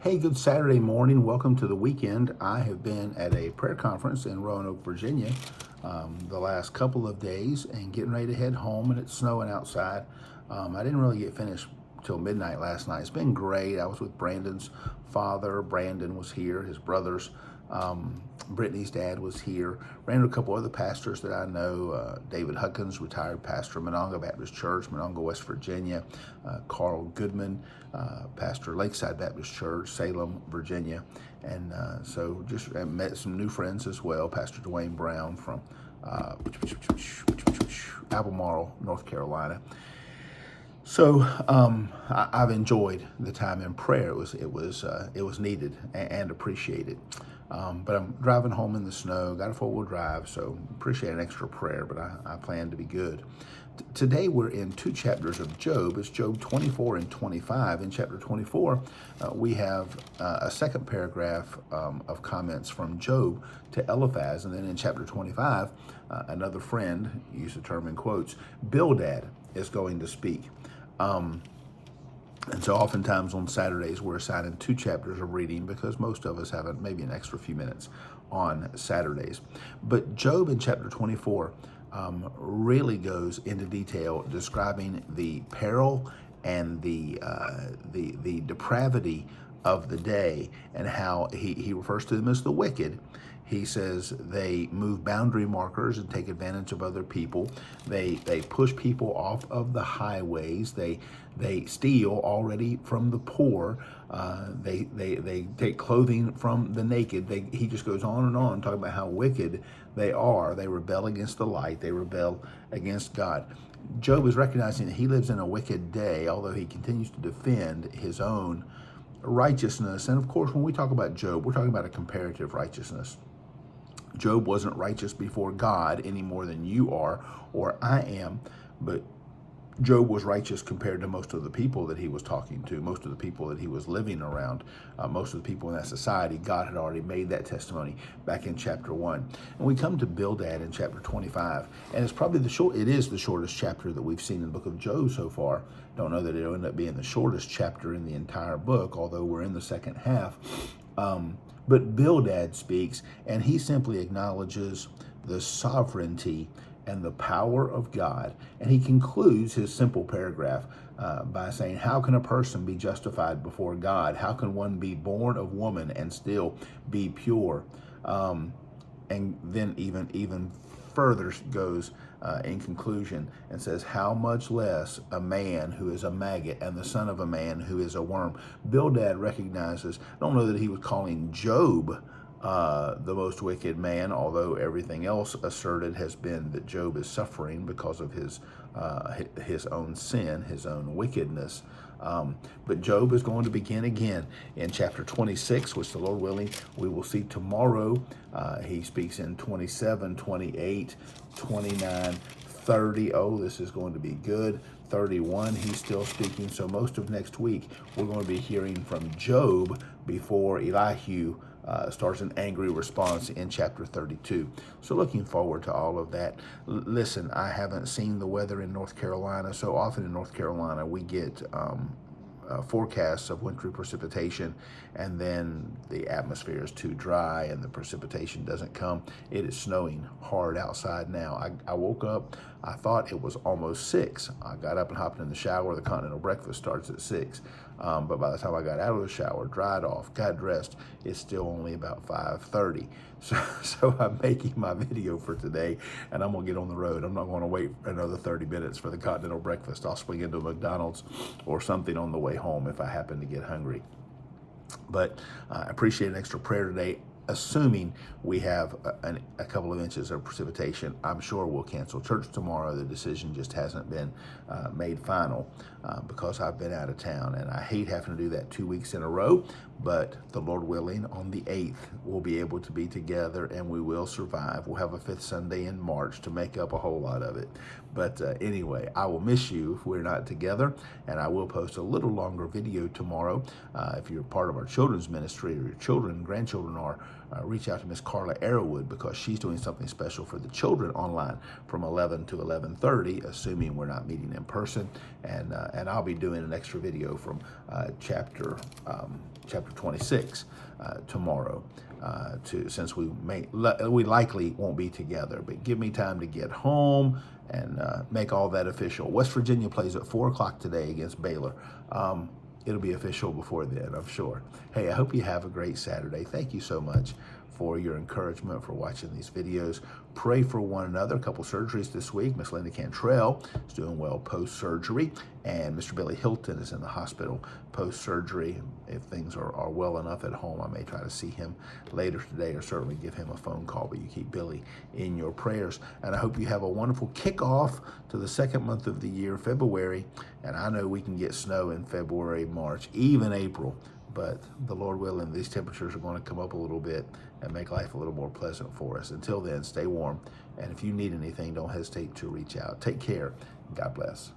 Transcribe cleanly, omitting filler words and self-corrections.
Hey, good Saturday morning. Welcome to the weekend. I have been at a prayer conference in Roanoke, Virginia, the last couple of days and getting ready to head home, and it's snowing outside. I didn't really get finished till midnight last night. It's been great. I was with Brandon's father. Brandon was here, his brothers. Brittany's dad was here. Ran into a couple other pastors that I know. David Huckins, retired pastor of Monongah Baptist Church, Monongah, West Virginia. Carl Goodman, pastor Lakeside Baptist Church, Salem, Virginia. And so just met some new friends as well. Pastor Dwayne Brown from Albemarle, North Carolina. So I've enjoyed the time in prayer. It was needed and appreciated. But I'm driving home in the snow. Got a 4-wheel drive, so appreciate an extra prayer. But I plan to be good. Today we're in 2 chapters of Job. It's Job 24 and 25. In chapter 24, we have a second paragraph of comments from Job to Eliphaz, and then in chapter 25, another friend, use the term in quotes, Bildad, is going to speak. And so oftentimes on Saturdays, we're assigning 2 chapters of reading because most of us have maybe an extra few minutes on Saturdays. But Job in chapter 24 really goes into detail describing the peril and the depravity of the day, and how he refers to them as the wicked. He says they move boundary markers and take advantage of other people. They push people off of the highways. They steal already from the poor. They take clothing from the naked. He just goes on and on talking about how wicked they are. They rebel against the light. They rebel against God. Job is recognizing that he lives in a wicked day, although he continues to defend his own righteousness. And of course, when we talk about Job, we're talking about a comparative righteousness. Job wasn't righteous before God any more than you are or I am, but Job was righteous compared to most of the people that he was talking to, most of the people that he was living around, most of the people in that society. God had already made that testimony back in chapter 1. And we come to Bildad in chapter 25, and it's probably it is the shortest chapter that we've seen in the book of Job so far. Don't know that it'll end up being the shortest chapter in the entire book, although we're in the second half. But Bildad speaks, and he simply acknowledges the sovereignty and the power of God. And he concludes his simple paragraph by saying, how can a person be justified before God? How can one be born of woman and still be pure? And then even further goes in conclusion and says, how much less a man who is a maggot and the son of a man who is a worm. Bildad recognizes, I don't know that he was calling Job the most wicked man, although everything else asserted has been that Job is suffering because of his own sin, his own wickedness. But Job is going to begin again in chapter 26, which the Lord willing we will see tomorrow. He speaks in 27, 28, 29, 30. Oh, this is going to be good. 31, he's still speaking. So most of next week, we're going to be hearing from Job before Elihu starts an angry response in chapter 32. So looking forward to all of that. Listen, I haven't seen the weather in North Carolina. So often in North Carolina, we get forecasts of wintry precipitation, and then the atmosphere is too dry and the precipitation doesn't come. It is snowing hard outside now. I woke up, I thought it was almost 6. I got up and hopped in the shower. The continental breakfast starts at 6. But by the time I got out of the shower, dried off, got dressed, it's still only about 5:30. So I'm making my video for today, and I'm going to get on the road. I'm not going to wait another 30 minutes for the continental breakfast. I'll swing into a McDonald's or something on the way home if I happen to get hungry. But I appreciate an extra prayer today. Assuming we have a couple of inches of precipitation, I'm sure we'll cancel church tomorrow. The decision just hasn't been made final because I've been out of town, and I hate having to do that 2 weeks in a row. But the Lord willing, on the 8th, we'll be able to be together, and we will survive. We'll have a 5th Sunday in March to make up a whole lot of it. But anyway, I will miss you if we're not together, and I will post a little longer video tomorrow. If you're part of our children's ministry, or your children and grandchildren are, reach out to Miss Carla Arrowwood, because she's doing something special for the children online from 11 to 11:30, assuming we're not meeting in person. And I'll be doing an extra video from chapter 26 tomorrow. Since we likely won't be together, but give me time to get home and make all that official. West Virginia plays at 4 o'clock today against Baylor. It'll be official before then, I'm sure. Hey, I hope you have a great Saturday. Thank you so much for your encouragement, for watching these videos. Pray for one another. A couple surgeries this week. Miss Linda Cantrell is doing well post-surgery, and Mr. Billy Hilton is in the hospital post-surgery. If things are well enough at home, I may try to see him later today, or certainly give him a phone call, but you keep Billy in your prayers. And I hope you have a wonderful kickoff to the second month of the year, February. And I know we can get snow in February, March, even April, but the Lord willing, these temperatures are going to come up a little bit and make life a little more pleasant for us. Until then, stay warm. And if you need anything, don't hesitate to reach out. Take care. God bless.